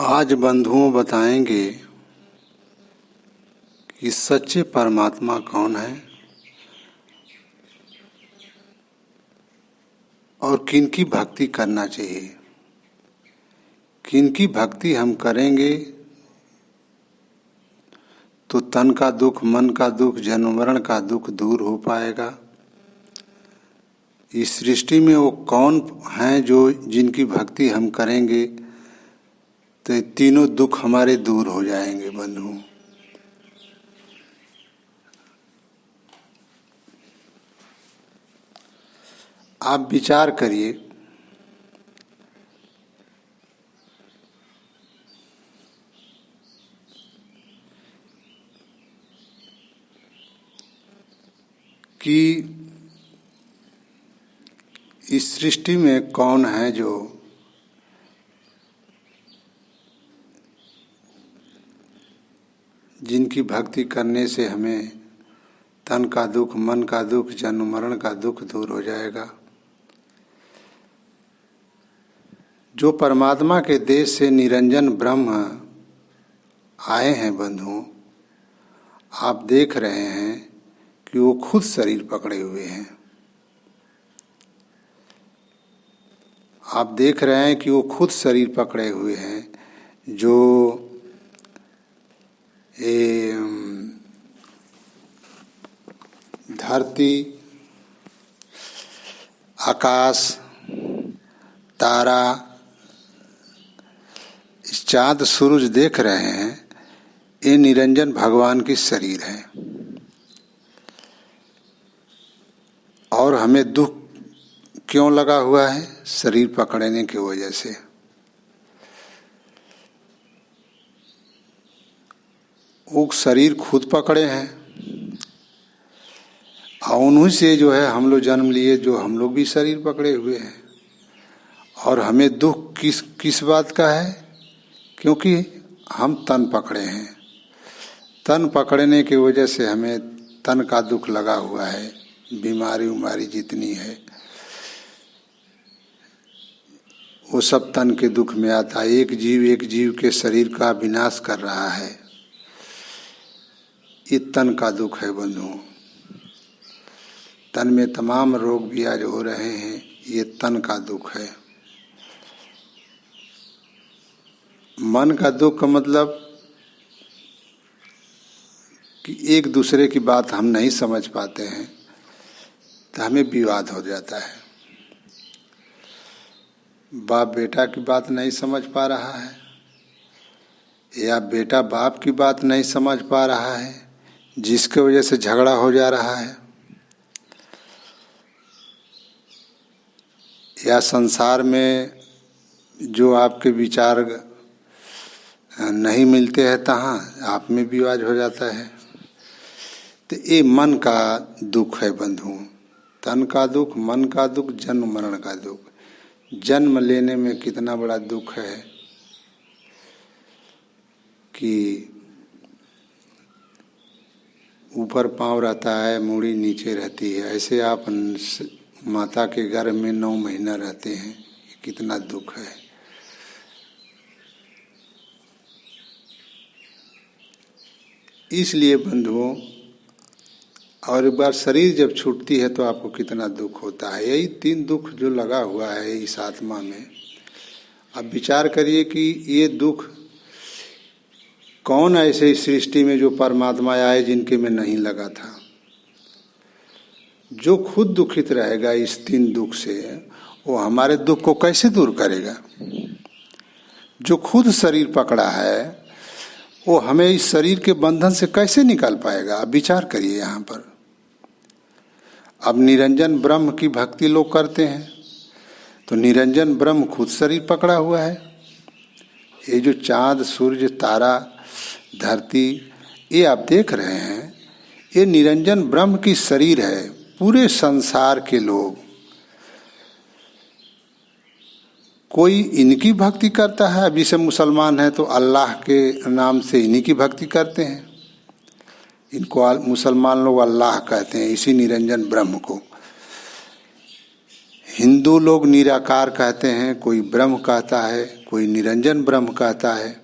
आज बंधुओं बताएंगे कि सच्चे परमात्मा कौन है और किनकी भक्ति करना चाहिए। किनकी भक्ति हम करेंगे तो तन का दुख, मन का दुख, जन्म मरण का दुख दूर हो पाएगा। इस सृष्टि में वो कौन हैं जो जिनकी भक्ति हम करेंगे तो तीनों दुख हमारे दूर हो जाएंगे। बंधुओं, आप विचार करिए कि इस सृष्टि में कौन है जो जिनकी भक्ति करने से हमें तन का दुख, मन का दुख, जन्म मरण का दुख दूर हो जाएगा। जो परमात्मा के देश से निरंजन ब्रह्म आए हैं बंधुओं, आप देख रहे हैं कि वो खुद शरीर पकड़े हुए हैं। आप देख रहे हैं कि वो खुद शरीर पकड़े हुए हैं। जो धरती, आकाश, तारा, इस चाँद सूरज देख रहे हैं, ये निरंजन भगवान की शरीर है। और हमें दुख क्यों लगा हुआ है? शरीर पकड़ने की वजह से। वो शरीर खुद पकड़े हैं और उन्हीं से जो है हम लोग जन्म लिए, जो हम लोग भी शरीर पकड़े हुए हैं। और हमें दुख किस बात का है? क्योंकि हम तन पकड़े हैं। तन पकड़ने की वजह से हमें तन का दुख लगा हुआ है। बीमारी उमारी जितनी है वो सब तन के दुख में आता है। एक जीव के शरीर का विनाश कर रहा है, ये तन का दुख है बंधुओं। तन में तमाम रोग भी आज हो रहे हैं, ये तन का दुख है। मन का दुख का मतलब कि एक दूसरे की बात हम नहीं समझ पाते हैं तो हमें विवाद हो जाता है। बाप बेटा की बात नहीं समझ पा रहा है या बेटा बाप की बात नहीं समझ पा रहा है, जिसके वजह से झगड़ा हो जा रहा है। या संसार में जो आपके विचार नहीं मिलते हैं तहाँ आप में विवाद हो जाता है। तो ये मन का दुख है बंधुओं। तन का दुख, मन का दुख, जन्म मरण का दुख। जन्म लेने में कितना बड़ा दुख है कि ऊपर पाँव रहता है, मूड़ी नीचे रहती है। ऐसे आप माता के गर्भ में 9 महीना रहते हैं, कितना दुख है। इसलिए बंधुओं, और एक बार शरीर जब छूटती है तो आपको कितना दुख होता है। यही 3 दुख जो लगा हुआ है इस आत्मा में। अब विचार करिए कि ये दुख कौन ऐसे इस सृष्टि में जो परमात्मा आए जिनके में नहीं लगा था। जो खुद दुखित रहेगा इस 3 दुख से, वो हमारे दुख को कैसे दूर करेगा? जो खुद शरीर पकड़ा है वो हमें इस शरीर के बंधन से कैसे निकाल पाएगा? अब विचार करिए यहाँ पर। अब निरंजन ब्रह्म की भक्ति लोग करते हैं तो निरंजन ब्रह्म खुद शरीर पकड़ा हुआ है। ये जो चाँद, सूर्य, तारा, धरती, ये आप देख रहे हैं, ये निरंजन ब्रह्म की शरीर है। पूरे संसार के लोग, कोई इनकी भक्ति करता है। अभी से मुसलमान है तो अल्लाह के नाम से इन्हीं की भक्ति करते हैं। इनको मुसलमान लोग अल्लाह कहते हैं, इसी निरंजन ब्रह्म को। हिंदू लोग निराकार कहते हैं, कोई ब्रह्म कहता है, कोई निरंजन ब्रह्म कहता है,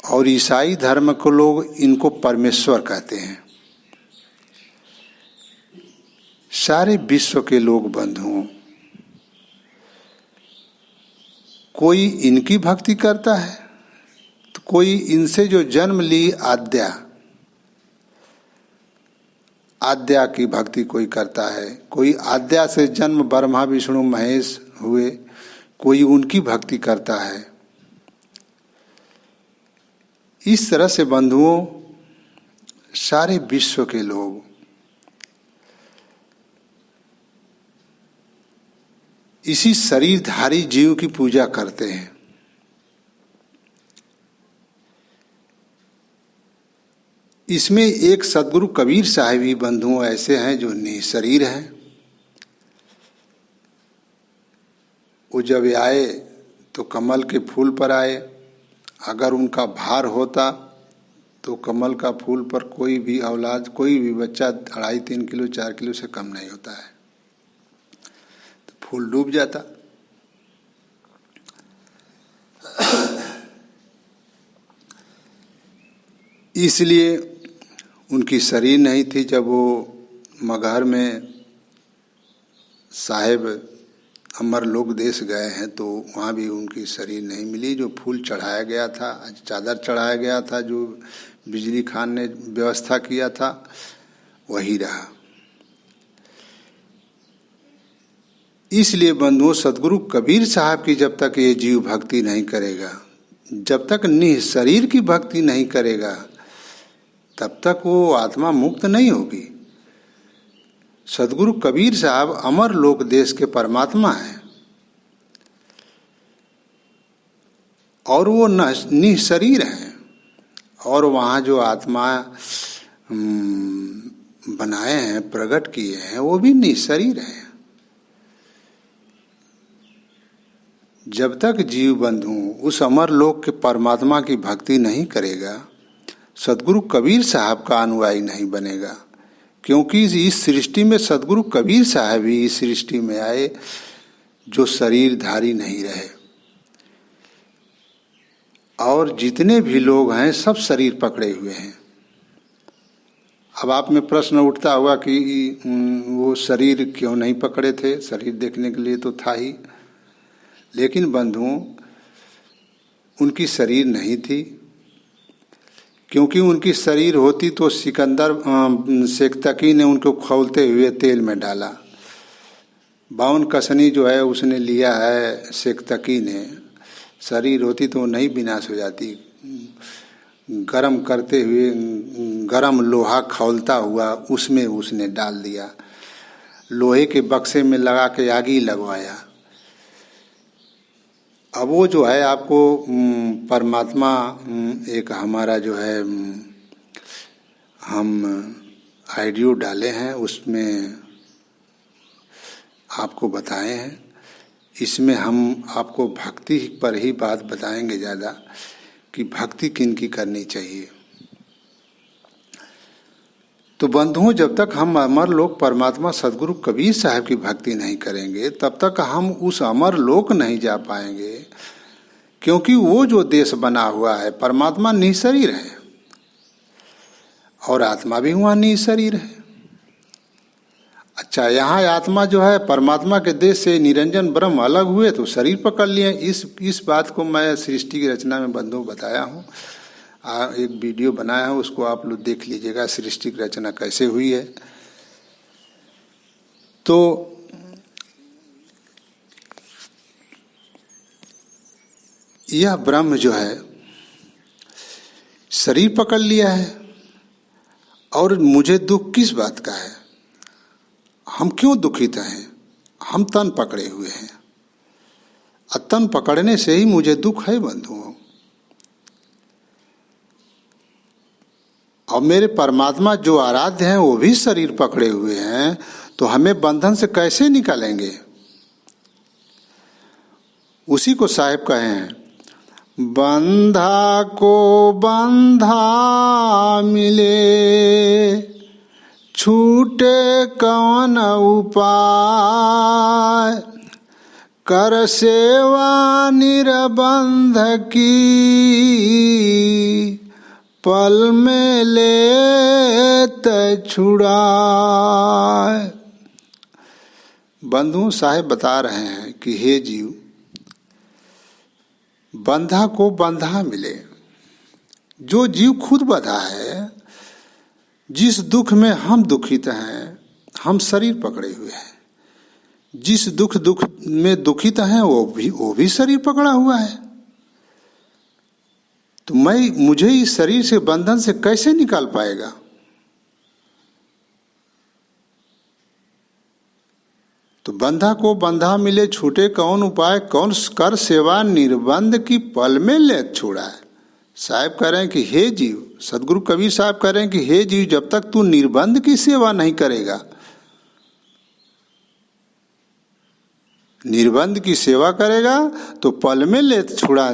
और ईसाई धर्म को लोग इनको परमेश्वर कहते हैं। सारे विश्व के लोग बंधुओं, कोई इनकी भक्ति करता है तो कोई इनसे जो जन्म ली आद्या की भक्ति कोई करता है, कोई आद्या से जन्म ब्रह्मा विष्णु महेश हुए, कोई उनकी भक्ति करता है। इस तरह से बंधुओं सारे विश्व के लोग इसी शरीरधारी जीव की पूजा करते हैं। इसमें एक सदगुरु कबीर साहिब ही बंधुओं ऐसे हैं जो निशरीर हैं। वो जब आए तो कमल के फूल पर आए। अगर उनका भार होता तो कमल का फूल पर कोई भी औलाद, कोई भी बच्चा 2.5-3 किलो 4 किलो से कम नहीं होता है, तो फूल डूब जाता। इसलिए उनकी शरीर नहीं थी। जब वो मगहर में साहेब अमरलोक देश गए हैं तो वहाँ भी उनकी शरीर नहीं मिली। जो फूल चढ़ाया गया था, चादर चढ़ाया गया था, जो बिजली खान ने व्यवस्था किया था, वही रहा। इसलिए बंधुओं सदगुरु कबीर साहब की जब तक ये जीव भक्ति नहीं करेगा, जब तक निःशरीर की भक्ति नहीं करेगा, तब तक वो आत्मा मुक्त नहीं होगी। सदगुरु कबीर साहब अमर लोक देश के परमात्मा हैं और वो निःशरीर हैं, और वहाँ जो आत्मा बनाए हैं, प्रकट किए हैं, वो भी निःशरीर हैं। जब तक जीव बंधु उस अमर लोक के परमात्मा की भक्ति नहीं करेगा, सदगुरु कबीर साहब का अनुयायी नहीं बनेगा। क्योंकि इस सृष्टि में सदगुरु कबीर साहब ही इस सृष्टि में आए जो शरीरधारी नहीं रहे, और जितने भी लोग हैं सब शरीर पकड़े हुए हैं। अब आप में प्रश्न उठता होगा कि वो शरीर क्यों नहीं पकड़े थे? शरीर देखने के लिए तो था ही, लेकिन बंधुओं उनकी शरीर नहीं थी। क्योंकि उनकी शरीर होती तो सिकंदर सेक्तकी ने उनको खौलते हुए तेल में डाला। 52 कसनी जो है उसने लिया है सेक्तकी ने। शरीर होती तो नहीं विनाश हो जाती। गरम करते हुए गरम लोहा खौलता हुआ उसमें उसने डाल दिया, लोहे के बक्से में लगा के आग ही लगवाया। अब वो जो है आपको परमात्मा एक हमारा जो है हम ऑडियो डाले हैं, उसमें आपको बताए हैं। इसमें हम आपको भक्ति पर ही बात बताएंगे ज़्यादा, कि भक्ति किन की करनी चाहिए। तो बंधुओं जब तक हम अमर लोक परमात्मा सदगुरु कबीर साहब की भक्ति नहीं करेंगे, तब तक हम उस अमर लोक नहीं जा पाएंगे। क्योंकि वो जो देश बना हुआ है, परमात्मा निःशरीर है और आत्मा भी वहाँ निःशरीर है। अच्छा, यहाँ आत्मा जो है परमात्मा के देश से निरंजन ब्रह्म अलग हुए तो शरीर पकड़ लिए। इस बात को मैं सृष्टि की रचना में बंधुओं बताया हूँ। एक वीडियो बनाया है, उसको आप लोग देख लीजिएगा, सृष्टि की रचना कैसे हुई है। तो यह ब्रह्म जो है शरीर पकड़ लिया है, और मुझे दुख किस बात का है? हम क्यों दुखित हैं? हम तन पकड़े हुए हैं, और तन पकड़ने से ही मुझे दुख है बंधुओं। और मेरे परमात्मा जो आराध्य हैं वो भी शरीर पकड़े हुए हैं, तो हमें बंधन से कैसे निकालेंगे? उसी को साहिब कहे हैं, बंधा को बंधा मिले, छूटे कौन उपाय, कर सेवा निर्बंध की, पल में लेत छुड़ाए। बंधु साहेब बता रहे हैं कि हे जीव, बंधा को बंधा मिले। जो जीव खुद बंधा है, जिस दुख में हम दुखित हैं, हम शरीर पकड़े हुए हैं, जिस दुख में दुखित हैं वो भी शरीर पकड़ा हुआ है। तो मुझे इस शरीर से बंधन से कैसे निकाल पाएगा? तो बंधा को बंधा मिले, छूटे कौन उपाय, कौन कर सेवा निर्बंध की, पल में ले छोड़ा है। साहब कह रहे हैं कि हे जीव, सदगुरु कबीर साहब कह रहे हैं कि हे जीव, जब तक तू निर्बंध की सेवा नहीं करेगा, निर्बंध की सेवा करेगा तो पल में ले छुड़ा,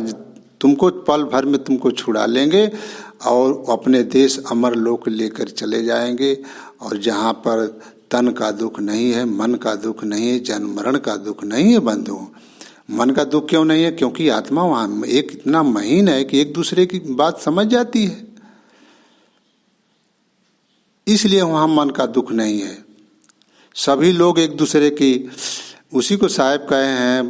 तुमको पल भर में तुमको छुड़ा लेंगे और अपने देश अमर लोक लेकर चले जाएंगे। और जहाँ पर तन का दुख नहीं है, मन का दुख नहीं है, जन्म मरण का दुख नहीं है बंधुओं। मन का दुख क्यों नहीं है? क्योंकि आत्मा वहाँ एक इतना महीन है कि एक दूसरे की बात समझ जाती है, इसलिए वहाँ मन का दुख नहीं है। सभी लोग एक दूसरे की, उसी को साहब कहे हैं,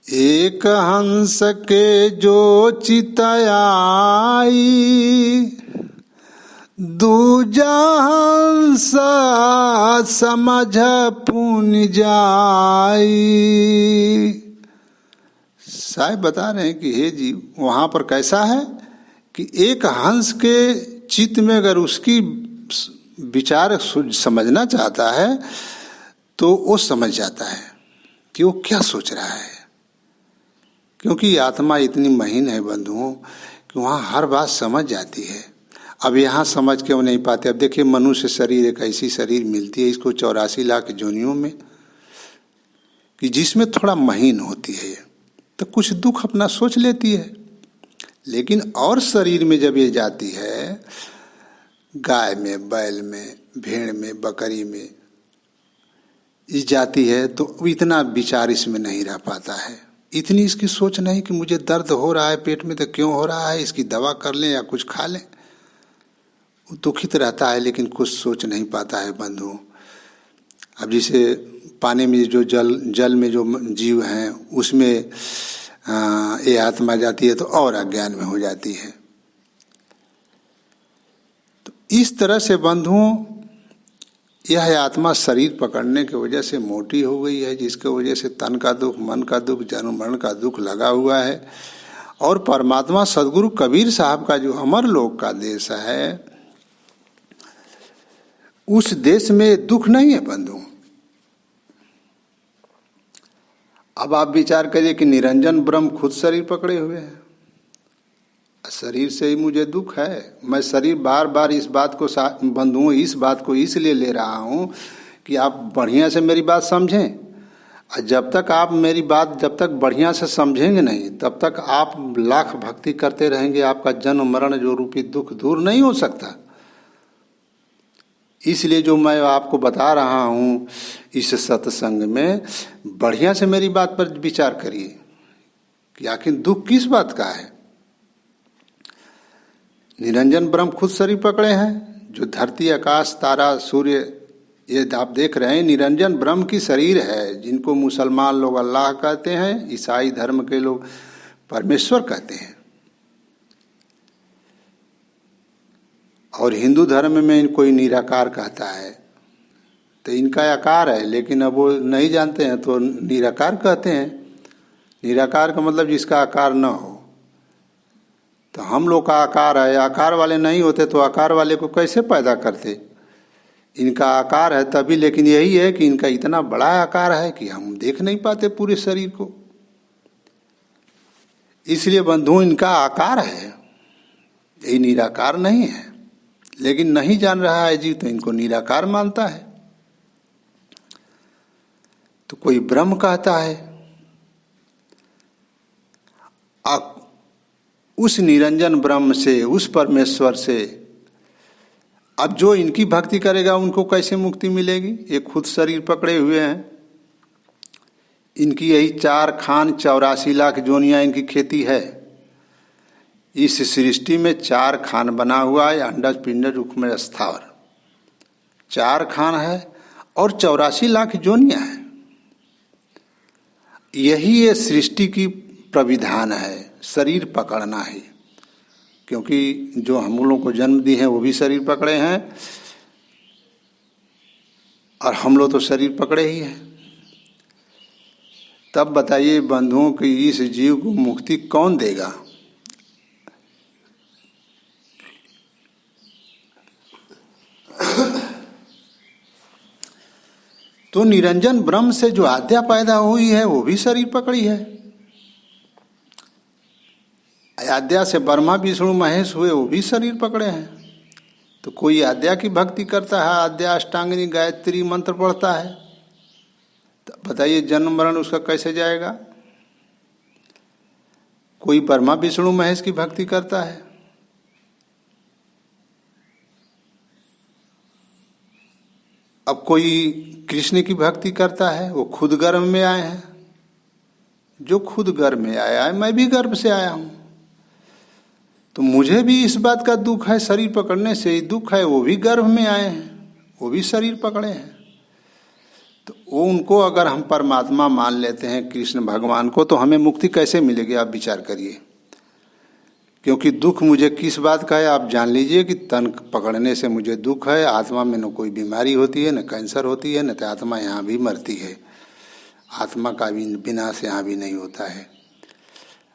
एक हंस के जो चितयाई, दूजा हंस समझ पुन जाई। साहब बता रहे हैं कि हे जीव, वहाँ पर कैसा है कि एक हंस के चित्त में अगर उसकी विचार समझना चाहता है तो वो समझ जाता है कि वो क्या सोच रहा है। क्योंकि आत्मा इतनी महीन है बंधुओं कि वहाँ हर बात समझ जाती है। अब यहाँ समझ के वो नहीं पाते। अब देखिए, मनुष्य शरीर एक ऐसी शरीर मिलती है इसको 84 लाख जोनियों में, कि जिसमें थोड़ा महीन होती है तो कुछ दुख अपना सोच लेती है। लेकिन और शरीर में जब ये जाती है, गाय में, बैल में, भेड़ में, बकरी में इस जाती है, तो इतना विचार इसमें नहीं रह पाता है। इतनी इसकी सोच नहीं कि मुझे दर्द हो रहा है पेट में, तो क्यों हो रहा है, इसकी दवा कर लें या कुछ खा लें। वो दुखित रहता है लेकिन कुछ सोच नहीं पाता है बंधुओं। अब जैसे पानी में जो जल में जो जीव हैं उसमें ये आत्मा जाती है तो और अज्ञान में हो जाती है। तो इस तरह से बंधुओं, यह आत्मा शरीर पकड़ने की वजह से मोटी हो गई है, जिसके वजह से तन का दुख, मन का दुख, जन्म मरण का दुख लगा हुआ है। और परमात्मा सदगुरु कबीर साहब का जो अमर लोक का देश है, उस देश में दुख नहीं है बंधु। अब आप विचार करिए कि निरंजन ब्रह्म खुद शरीर पकड़े हुए हैं, शरीर से ही मुझे दुख है। मैं शरीर बार बार इस बात को बंधुओं, इस बात को इसलिए ले रहा हूँ कि आप बढ़िया से मेरी बात समझें। और जब तक आप मेरी बात जब तक बढ़िया से समझेंगे नहीं, तब तक आप लाख भक्ति करते रहेंगे, आपका जन्म मरण जो रूपी दुख दूर नहीं हो सकता। इसलिए जो मैं आपको बता रहा हूँ इस सत्संग में, बढ़िया से मेरी बात पर विचार करिए कि आखिर दुख किस बात का है। निरंजन ब्रह्म खुद शरीर पकड़े हैं। जो धरती, आकाश, तारा, सूर्य, ये आप देख रहे हैं, निरंजन ब्रह्म की शरीर है, जिनको मुसलमान लोग अल्लाह कहते हैं, ईसाई धर्म के लोग परमेश्वर कहते हैं, और हिंदू धर्म में इनको निराकार कहता है। तो इनका आकार है, लेकिन अब वो नहीं जानते हैं तो निराकार कहते हैं। निराकार का मतलब जिसका आकार न हो। तो हम लोग का आकार है, आकार वाले नहीं होते तो आकार वाले को कैसे पैदा करते। इनका आकार है तभी, लेकिन यही है कि इनका इतना बड़ा आकार है कि हम देख नहीं पाते पूरे शरीर को। इसलिए बंधु, इनका आकार है, ये निराकार नहीं है। लेकिन नहीं जान रहा है जीव, तो इनको निराकार मानता है। तो कोई ब्रह्म कहता है। उस निरंजन ब्रह्म से, उस परमेश्वर से अब जो इनकी भक्ति करेगा उनको कैसे मुक्ति मिलेगी? ये खुद शरीर पकड़े हुए हैं, इनकी यही 4 खान 84 लाख जोनियां इनकी खेती है। इस सृष्टि में 4 खान बना हुआ है, अंडज पिंडज रुक्म स्थावर, 4 खान है और 84 लाख जोनियां हैं। यही ये सृष्टि की प्रविधान है, शरीर पकड़ना है। क्योंकि जो हम लोगों को जन्म दी है वो भी शरीर पकड़े हैं और हम लोग तो शरीर पकड़े ही हैं। तब बताइए बंधुओं कि इस जीव को मुक्ति कौन देगा? तो निरंजन ब्रह्म से जो आद्या पैदा हुई है वो भी शरीर पकड़ी है। आद्या से ब्रह्मा विष्णु महेश हुए, वो भी शरीर पकड़े हैं। तो कोई आद्या की भक्ति करता है, आद्या अष्टांगिनी गायत्री मंत्र पढ़ता है, तो बताइए जन्म मरण उसका कैसे जाएगा? कोई ब्रह्मा विष्णु महेश की भक्ति करता है, अब कोई कृष्ण की भक्ति करता है, वो खुद गर्भ में आए हैं। जो खुद गर्भ में आया है, मैं भी गर्भ से आया हूं, तो मुझे भी इस बात का दुख है, शरीर पकड़ने से ही दुख है। वो भी गर्भ में आए हैं, वो भी शरीर पकड़े हैं। तो वो उनको अगर हम परमात्मा मान लेते हैं, कृष्ण भगवान को, तो हमें मुक्ति कैसे मिलेगी? आप विचार करिए। क्योंकि दुख मुझे किस बात का है आप जान लीजिए कि तन पकड़ने से मुझे दुख है। आत्मा में न कोई बीमारी होती है, न कैंसर होती है, न तो आत्मा यहाँ भी मरती है। आत्मा का भी विनाश यहाँ भी नहीं होता है।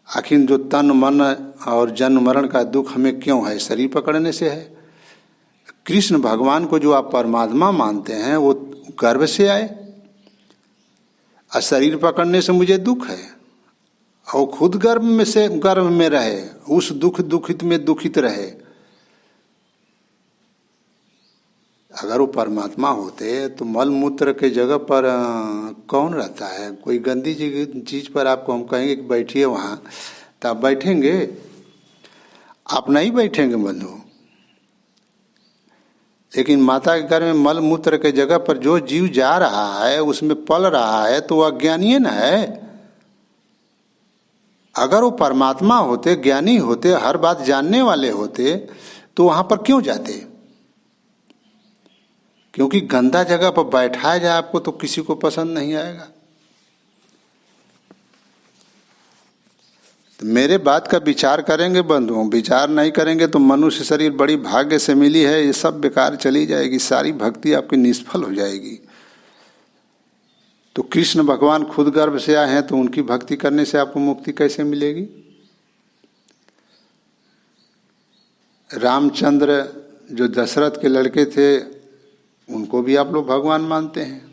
आखिर जो तन मन और जन्म मरण का दुख हमें क्यों है? शरीर पकड़ने से है। कृष्ण भगवान को जो आप परमात्मा मानते हैं वो गर्भ से आए और शरीर पकड़ने से मुझे दुख है, और खुद गर्भ में रहे, उस दुखित में दुखित रहे। अगर वो परमात्मा होते तो मल मूत्र के जगह पर कौन रहता है? कोई गंदी चीज पर आपको हम कहेंगे कि बैठिए वहां, तो आप बैठेंगे? आप नहीं बैठेंगे बंधु। लेकिन माता के घर में मल मूत्र के जगह पर जो जीव जा रहा है, उसमें पल रहा है, तो वह अज्ञानी न है। अगर वो परमात्मा होते, ज्ञानी होते, हर बात जानने वाले होते, तो वहां पर क्यों जाते? क्योंकि गंदा जगह पर बैठाया जाए आपको तो किसी को पसंद नहीं आएगा। तो मेरे बात का विचार करेंगे बंधुओं, विचार नहीं करेंगे तो मनुष्य शरीर बड़ी भाग्य से मिली है, ये सब बेकार चली जाएगी, सारी भक्ति आपकी निष्फल हो जाएगी। तो कृष्ण भगवान खुद गर्भ से आए हैं, तो उनकी भक्ति करने से आपको मुक्ति कैसे मिलेगी? रामचंद्र जो दशरथ के लड़के थे, उनको भी आप लोग भगवान मानते हैं।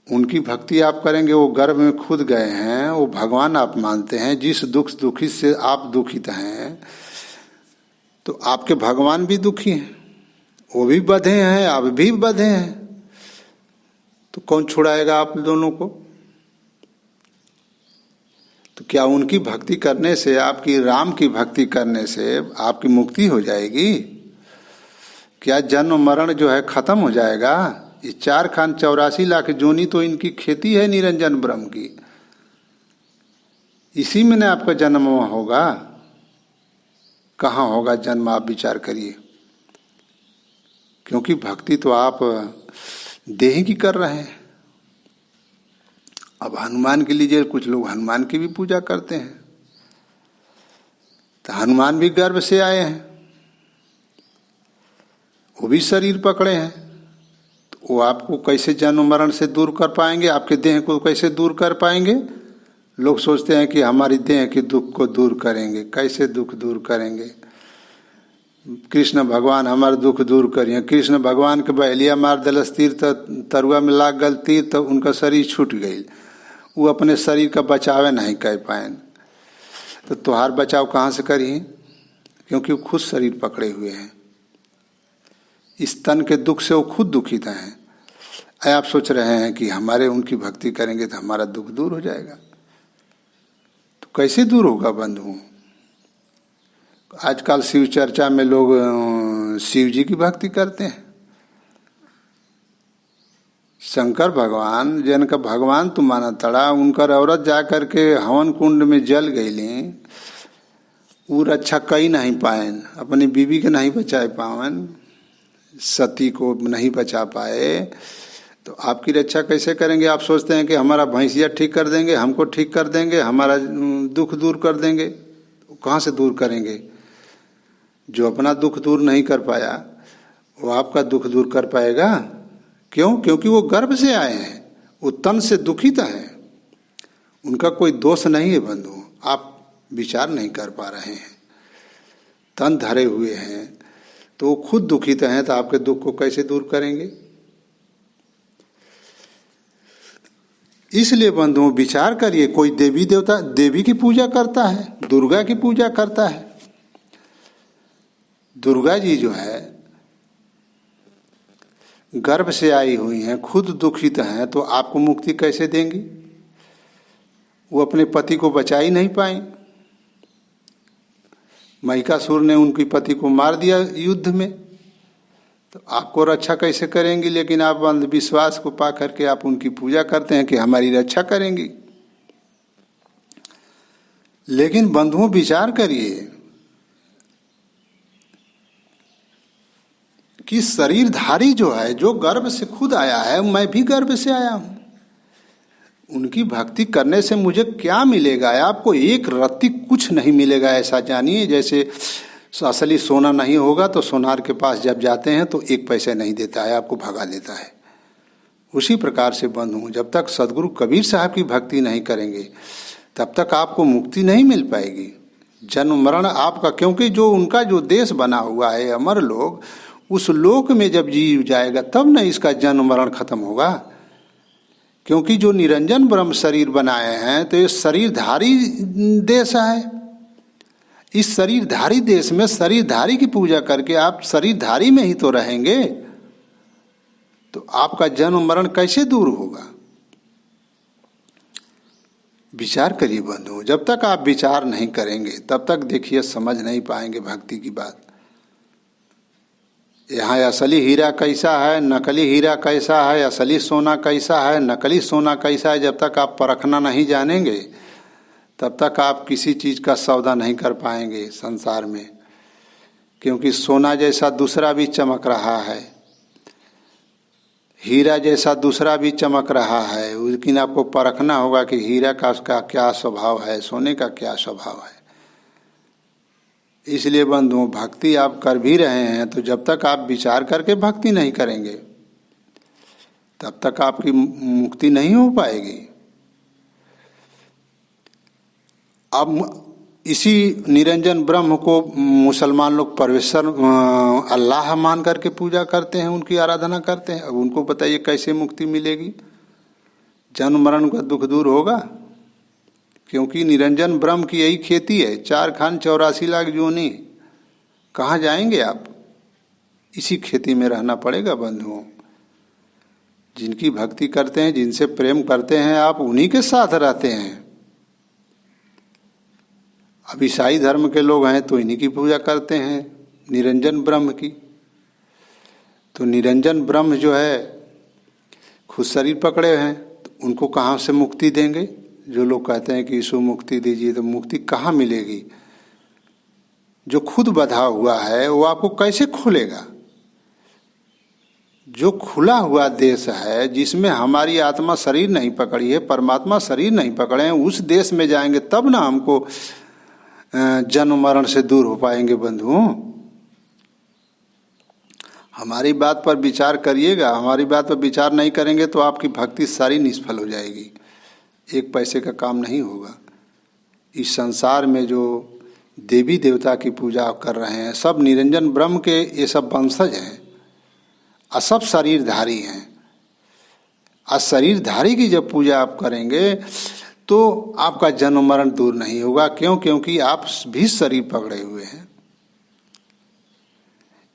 उनकी भक्ति आप करेंगे, वो गर्भ में खुद गए हैं, वो भगवान आप मानते हैं। जिस दुखित से आप दुखित हैं, तो आपके भगवान भी दुखी हैं, वो भी बंधे हैं, आप भी बंधे हैं। तो कौन छुड़ाएगा आप दोनों को? तो क्या उनकी भक्ति करने से, आपकी राम की भक्ति करने से आपकी मुक्ति हो जाएगी? क्या जन्म मरण जो है खत्म हो जाएगा? ये 4 खान 84 लाख जोनी तो इनकी खेती है निरंजन ब्रह्म की, इसी में न आपका जन्म होगा। कहाँ होगा जन्म? आप विचार करिए। क्योंकि भक्ति तो आप देह की कर रहे हैं। अब हनुमान के लीजिए, कुछ लोग हनुमान की भी पूजा करते हैं, तो हनुमान भी गर्भ से आए हैं, वो भी शरीर पकड़े हैं, तो वो आपको कैसे जन्म मरण से दूर कर पाएंगे? आपके देह को कैसे दूर कर पाएंगे? लोग सोचते हैं कि हमारी देह के दुख को दूर करेंगे। कैसे दुख दूर करेंगे? कृष्ण भगवान हमारा दुख दूर करिए। कृष्ण भगवान के बहलिया मार दलस तीर, तरुआ में लाग गल तीर, तो उनका शरीर छूट गई, वो अपने शरीर का बचावे नहीं कर पाए। तो तुहार बचाव कहाँ से करिए? क्योंकि वो खुद शरीर पकड़े हुए हैं। इस तन के दुख से वो खुद दुखित हैं। आप सोच रहे हैं कि हमारे उनकी भक्ति करेंगे तो हमारा दुख दूर हो जाएगा। तो कैसे दूर होगा बंधु? आजकल शिव चर्चा में लोग शिव जी की भक्ति करते हैं। शंकर भगवान जिनका भगवान तो माना तड़ा, उनकर औरत जा करके हवन कुंड में जल गईली, वो रक्षा कई नहीं पाएन, अपनी बीवी के नहीं बचा पावन, सती को नहीं बचा पाए, तो आपकी रक्षा कैसे करेंगे? आप सोचते हैं कि हमारा भैंसिया ठीक कर देंगे, हमको ठीक कर देंगे, हमारा दुख दूर कर देंगे। कहाँ से दूर करेंगे? जो अपना दुख दूर नहीं कर पाया वो आपका दुख दूर कर पाएगा? क्यों? क्योंकि वो गर्भ से आए हैं, वो तन से दुखित हैं, उनका कोई दोष नहीं है बंधु। आप विचार नहीं कर पा रहे हैं, तन धरे हुए हैं तो वो खुद दुखित हैं, तो आपके दुख को कैसे दूर करेंगे? इसलिए बंधुओं विचार करिए। कोई देवी देवता, देवी की पूजा करता है, दुर्गा की पूजा करता है। दुर्गा जी जो है गर्भ से आई हुई हैं, खुद दुखित हैं, तो आपको मुक्ति कैसे देंगी? वो अपने पति को बचा ही नहीं पाई। महिषासुर ने उनकी पति को मार दिया युद्ध में, तो आपको रक्षा कैसे करेंगी? लेकिन आप अंधविश्वास को पा करके आप उनकी पूजा करते हैं कि हमारी रक्षा करेंगी। लेकिन बंधुओं विचार करिए कि शरीरधारी जो है, जो गर्भ से खुद आया है, मैं भी गर्भ से आया हूं, उनकी भक्ति करने से मुझे क्या मिलेगा? आपको एक रत्ती कुछ नहीं मिलेगा, ऐसा जानिए। जैसे असली सोना नहीं होगा तो सोनार के पास जब जाते हैं तो एक पैसे नहीं देता है, आपको भगा देता है। उसी प्रकार से बंधु, जब तक सदगुरु कबीर साहब की भक्ति नहीं करेंगे तब तक आपको मुक्ति नहीं मिल पाएगी। जन्म मरण आपका, क्योंकि जो उनका जो देश बना हुआ है अमर लोक, उस लोक में जब जीव जाएगा तब न इसका जन्म मरण खत्म होगा। क्योंकि जो निरंजन ब्रह्म शरीर बनाए हैं तो ये शरीरधारी देश है। इस शरीरधारी देश में शरीरधारी की पूजा करके आप शरीरधारी में ही तो रहेंगे, तो आपका जन्म मरण कैसे दूर होगा? विचार करिए बंधु। जब तक आप विचार नहीं करेंगे तब तक देखिए समझ नहीं पाएंगे भक्ति की बात। यहाँ असली हीरा कैसा है, नकली हीरा कैसा है, असली सोना कैसा है, नकली सोना कैसा है, जब तक आप परखना नहीं जानेंगे तब तक आप किसी चीज़ का सौदा नहीं कर पाएंगे संसार में। क्योंकि सोना जैसा दूसरा भी चमक रहा है, हीरा जैसा दूसरा भी चमक रहा है, लेकिन आपको परखना होगा कि हीरा का उसका क्या स्वभाव है, सोने का क्या स्वभाव है। इसलिए बंधुओं, भक्ति आप कर भी रहे हैं तो जब तक आप विचार करके भक्ति नहीं करेंगे तब तक आपकी मुक्ति नहीं हो पाएगी। अब इसी निरंजन ब्रह्म को मुसलमान लोग परमेश्वर अल्लाह मान करके पूजा करते हैं, उनकी आराधना करते हैं। अब उनको बताइए कैसे मुक्ति मिलेगी? जन्म मरण का दुख दूर होगा? क्योंकि निरंजन ब्रह्म की यही खेती है, 4 खान 84 लाख जोनी। कहाँ जाएंगे आप? इसी खेती में रहना पड़ेगा बंधुओं। जिनकी भक्ति करते हैं, जिनसे प्रेम करते हैं, आप उन्हीं के साथ रहते हैं। अब ईसाई धर्म के लोग हैं तो इन्हीं की पूजा करते हैं, निरंजन ब्रह्म की। तो निरंजन ब्रह्म जो है खुद शरीर पकड़े हैं, तो उनको कहाँ से मुक्ति देंगे? जो लोग कहते हैं कि यीशु मुक्ति दीजिए, तो मुक्ति कहाँ मिलेगी? जो खुद बंधा हुआ है वो आपको कैसे खोलेगा? जो खुला हुआ देश है, जिसमें हमारी आत्मा शरीर नहीं पकड़ी है, परमात्मा शरीर नहीं पकड़े हैं, उस देश में जाएंगे तब ना हमको जन्म मरण से दूर हो पाएंगे बंधुओं। हमारी बात पर विचार करिएगा। हमारी बात पर विचार नहीं करेंगे तो आपकी भक्ति सारी निष्फल हो जाएगी, एक पैसे का काम नहीं होगा। इस संसार में जो देवी देवता की पूजा कर रहे हैं सब निरंजन ब्रह्म के ये सब वंशज हैं और सब शरीरधारी हैं। और शरीरधारी की जब पूजा आप करेंगे तो आपका जन्म मरण दूर नहीं होगा। क्यों? क्योंकि आप भी शरीर पकड़े हुए हैं।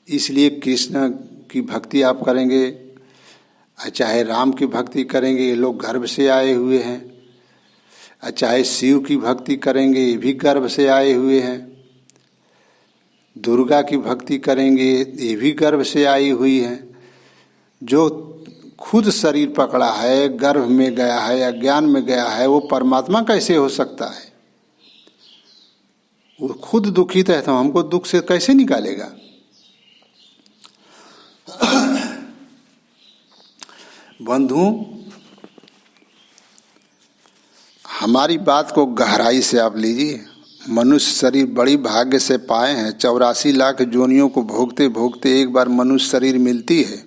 इसलिए कृष्ण की भक्ति आप करेंगे, चाहे राम की भक्ति करेंगे, ये लोग गर्भ से आए हुए हैं। चाहे शिव की भक्ति करेंगे, ये भी गर्भ से आए हुए हैं। दुर्गा की भक्ति करेंगे, ये भी गर्भ से आई हुई है। जो खुद शरीर पकड़ा है, गर्भ में गया है, अज्ञान में गया है, वो परमात्मा कैसे हो सकता है? वो खुद दुखित है तो हमको दुख से कैसे निकालेगा? बंधु, हमारी बात को गहराई से आप लीजिए। मनुष्य शरीर बड़ी भाग्य से पाए हैं। 84 लाख जोनियों को भोगते भोगते एक बार मनुष्य शरीर मिलती है।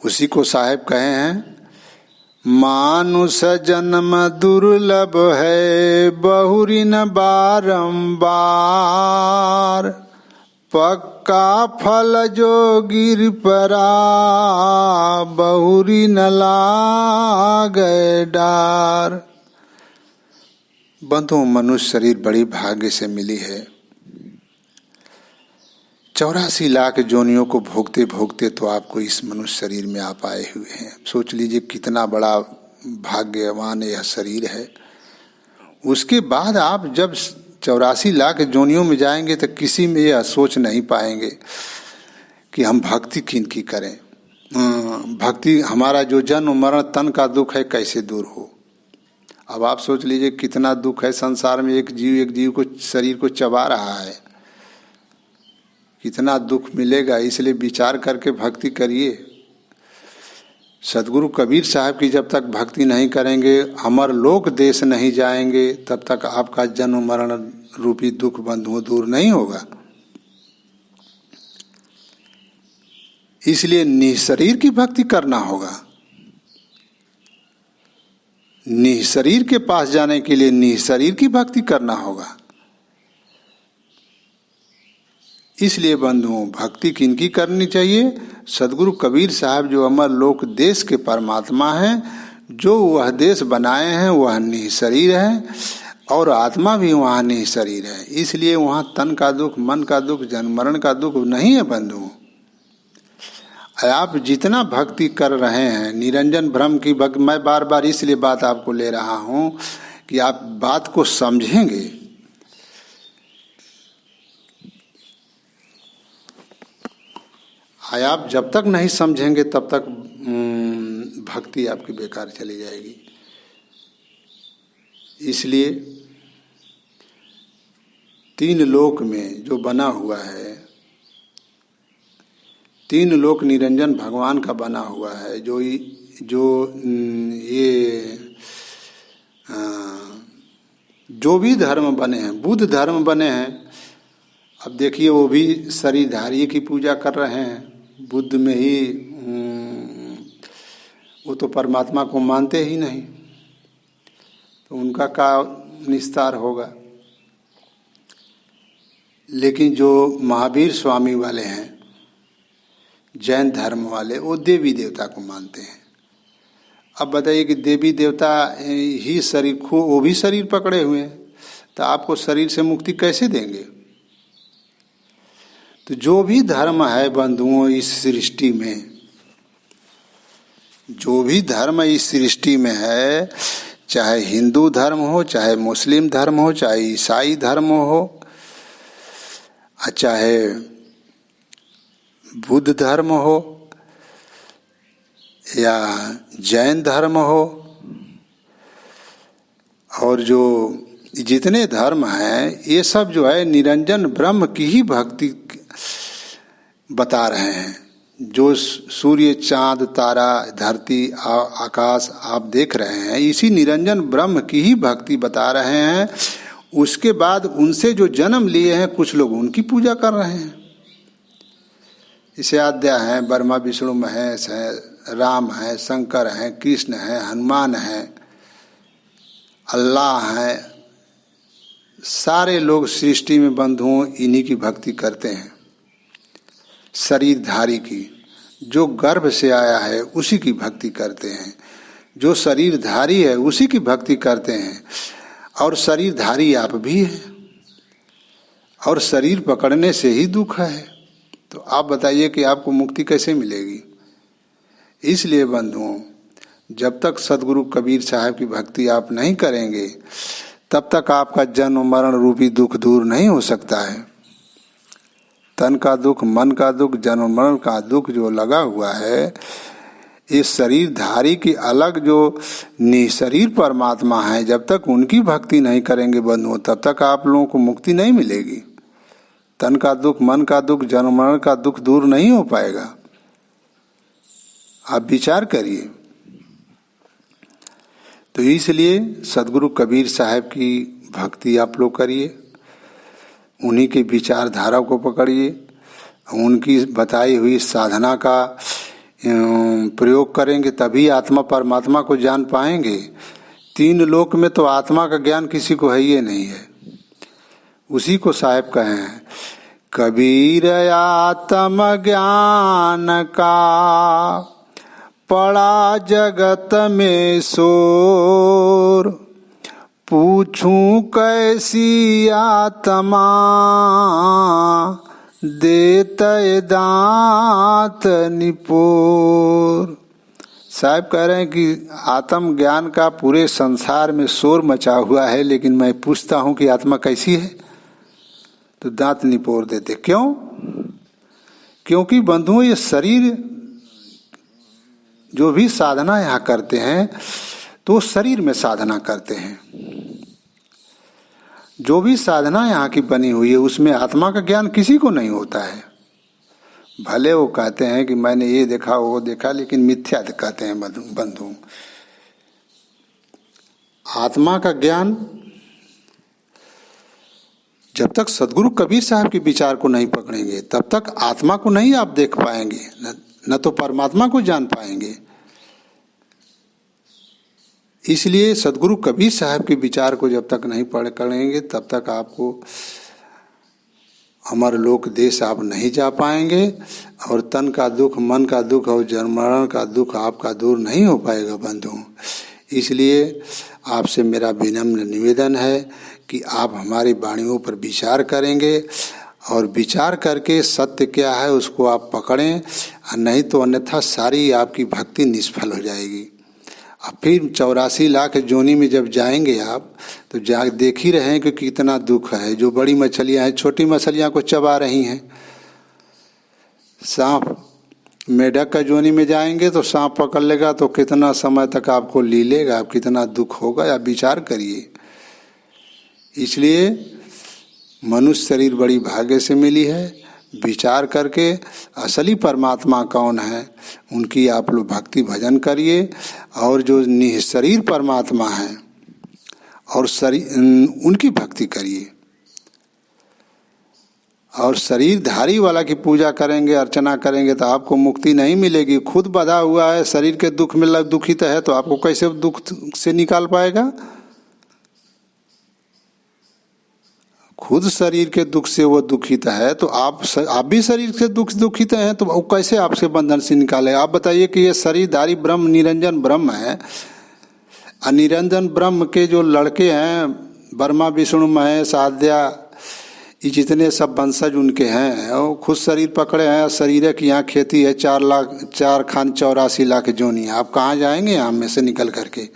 उसी को साहेब कहे हैं, मानुष जन्म दुर्लभ है, बहुरी न बारंबार, पक्का फल जो गिर परा, बहुरी न लागे डार। बंधु, मनुष्य शरीर बड़ी भाग्य से मिली है। 84 लाख जोनियों को भोगते भोगते तो आपको इस मनुष्य शरीर में आप आए हुए हैं। सोच लीजिए कितना बड़ा भाग्यवान यह शरीर है। उसके बाद आप जब 84 लाख जोनियों में जाएंगे तो किसी में यह सोच नहीं पाएंगे कि हम भक्ति किनकी करें। भक्ति, हमारा जो जन्म मरण तन का दुख है कैसे दूर हो। अब आप सोच लीजिए कितना दुख है संसार में। एक जीव को, शरीर को चबा रहा है, कितना दुख मिलेगा। इसलिए विचार करके भक्ति करिए। सदगुरु कबीर साहब की जब तक भक्ति नहीं करेंगे, अमर लोक देश नहीं जाएंगे, तब तक आपका जन्म मरण रूपी दुख बंधुओं दूर नहीं होगा। इसलिए निःशरीर की भक्ति करना होगा। निःशरीर के पास जाने के लिए निःशरीर की भक्ति करना होगा। इसलिए बंधुओं, भक्ति किनकी करनी चाहिए? सदगुरु कबीर साहब जो अमर लोक देश के परमात्मा हैं, जो वह देश बनाए हैं वह निःशरीर है और आत्मा भी वहाँ निःशरीर है। इसलिए वहाँ तन का दुख, मन का दुख, जन्म मरण का दुख नहीं है बंधुओं। आप जितना भक्ति कर रहे हैं, निरंजन ब्रह्म की भक्ति, मैं बार बार इसलिए बात आपको ले रहा हूँ कि आप बात को समझेंगे। आप जब तक नहीं समझेंगे तब तक भक्ति आपकी बेकार चली जाएगी। इसलिए 3 लोक में जो बना हुआ है, 3 लोक निरंजन भगवान का बना हुआ है। जो भी धर्म बने हैं, बुद्ध धर्म बने हैं, अब देखिए वो भी शरीरधारी की पूजा कर रहे हैं। बुद्ध में ही वो तो परमात्मा को मानते ही नहीं, तो उनका का निस्तार होगा। लेकिन जो महावीर स्वामी वाले हैं, जैन धर्म वाले, वो देवी देवता को मानते हैं। अब बताइए कि देवी देवता ही शरीर को, वो भी शरीर पकड़े हुए हैं, तो आपको शरीर से मुक्ति कैसे देंगे? तो जो भी धर्म है बंधुओं इस सृष्टि में, जो भी धर्म इस सृष्टि में है, चाहे हिंदू धर्म हो, चाहे मुस्लिम धर्म हो, चाहे ईसाई धर्म हो, चाहे बुद्ध धर्म हो या जैन धर्म हो, और जो जितने धर्म हैं, ये सब जो है निरंजन ब्रह्म की ही भक्ति बता रहे हैं। जो सूर्य, चांद, तारा, धरती, आकाश आप देख रहे हैं, इसी निरंजन ब्रह्म की ही भक्ति बता रहे हैं। उसके बाद उनसे जो जन्म लिए हैं, कुछ लोग उनकी पूजा कर रहे हैं। इसे आद्या हैं, ब्रह्मा विष्णु महेश हैं, राम हैं, शंकर हैं, कृष्ण हैं, हनुमान हैं, अल्लाह हैं। सारे लोग सृष्टि में बंधुओं इन्हीं की भक्ति करते हैं। शरीरधारी की, जो गर्भ से आया है उसी की भक्ति करते हैं। जो शरीरधारी है उसी की भक्ति करते हैं। और शरीरधारी आप भी हैं, और शरीर पकड़ने से ही दुख है। तो आप बताइए कि आपको मुक्ति कैसे मिलेगी? इसलिए बंधुओं, जब तक सदगुरु कबीर साहब की भक्ति आप नहीं करेंगे, तब तक आपका जन्म मरण रूपी दुख दूर नहीं हो सकता है। तन का दुख, मन का दुख, जन्म मरण का दुख जो लगा हुआ है, इस शरीरधारी की अलग जो निशरीर परमात्मा है, जब तक उनकी भक्ति नहीं करेंगे बंधुओं, तब तक आप लोगों को मुक्ति नहीं मिलेगी। तन का दुख, मन का दुख, जन्म मरण का दुख दूर नहीं हो पाएगा। आप विचार करिए। तो इसलिए सदगुरु कबीर साहब की भक्ति आप लोग करिए, उन्हीं की विचारधारा को पकड़िए, उनकी बताई हुई साधना का प्रयोग करेंगे तभी आत्मा परमात्मा को जान पाएंगे। तीन लोक में तो आत्मा का ज्ञान किसी को है ही नहीं है। उसी को साहब कहे हैं, कबीर आत्म ज्ञान का पड़ा जगत में शोर, पूछूं कैसी आत्मा देते दांत निपोर। साहब कह रहे हैं कि आत्म ज्ञान का पूरे संसार में शोर मचा हुआ है, लेकिन मैं पूछता हूं कि आत्मा कैसी है, तो दांत निपोर देते। क्यों? क्योंकि बंधुओं, ये शरीर जो भी साधना यहाँ करते हैं तो शरीर में साधना करते हैं। जो भी साधना यहाँ की बनी हुई है उसमें आत्मा का ज्ञान किसी को नहीं होता है। भले वो कहते हैं कि मैंने ये देखा वो देखा, लेकिन मिथ्या कहते हैं बंधु। आत्मा का ज्ञान जब तक सदगुरु कबीर साहब के विचार को नहीं पकड़ेंगे तब तक आत्मा को नहीं आप देख पाएंगे, न तो परमात्मा को जान पाएंगे। इसलिए सदगुरु कबीर साहब के विचार को जब तक नहीं पकड़ेंगे तब तक आपको अमर लोक देश आप नहीं जा पाएंगे, और तन का दुख, मन का दुख और जन्म मरण का दुख आपका दूर नहीं हो पाएगा बंधु। इसलिए आपसे मेरा विनम्र निवेदन है कि आप हमारी वाणियों पर विचार करेंगे, और विचार करके सत्य क्या है उसको आप पकड़ें, नहीं तो अन्यथा सारी आपकी भक्ति निष्फल हो जाएगी। अब फिर 84 लाख जोनी में जब जाएंगे आप, तो देख ही रहे हैं कि कितना दुख है। जो बड़ी मछलियां हैं छोटी मछलियां को चबा रही हैं। सांप, मेढक का जोनी में जाएंगे तो सांप पकड़ लेगा तो कितना समय तक आपको ली लेगा, आप कितना दुख होगा, आप विचार करिए। इसलिए मनुष्य शरीर बड़ी भाग्य से मिली है। विचार करके असली परमात्मा कौन है उनकी आप लोग भक्ति भजन करिए, और जो निःशरीर परमात्मा है और शरीर उनकी भक्ति करिए। और शरीरधारी वाला की पूजा करेंगे, अर्चना करेंगे तो आपको मुक्ति नहीं मिलेगी। खुद बंधा हुआ है, शरीर के दुख में दुखित है, तो आपको कैसे दुख से निकाल पाएगा? खुद शरीर के दुख से वो दुखित है, तो आप भी शरीर से दुखित हैं, तो वो कैसे आपसे बंधन से निकाले? आप बताइए कि ये शरीरधारी ब्रह्म निरंजन ब्रह्म है। निरंजन ब्रह्म के जो लड़के हैं, ब्रह्मा विष्णु महेश आद्या, ये जितने सब वंशज उनके हैं, वो खुद शरीर पकड़े हैं। शरीर की यहाँ खेती है 4 खान 84 लाख जोनी। आप कहाँ जाएंगे यहाँ में से निकल करके?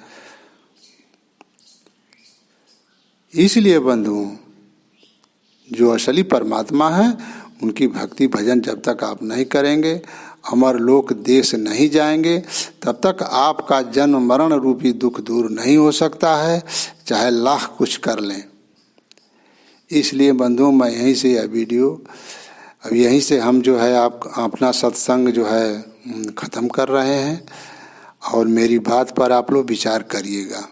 इसलिए बंधु, जो असली परमात्मा है उनकी भक्ति भजन जब तक आप नहीं करेंगे, अमर लोक देश नहीं जाएंगे, तब तक आपका जन्म मरण रूपी दुख दूर नहीं हो सकता है, चाहे लाख कुछ कर लें। इसलिए बंधुओं, मैं यहीं से यह वीडियो, अब यहीं से हम जो है आप अपना सत्संग जो है ख़त्म कर रहे हैं, और मेरी बात पर आप लोग विचार करिएगा।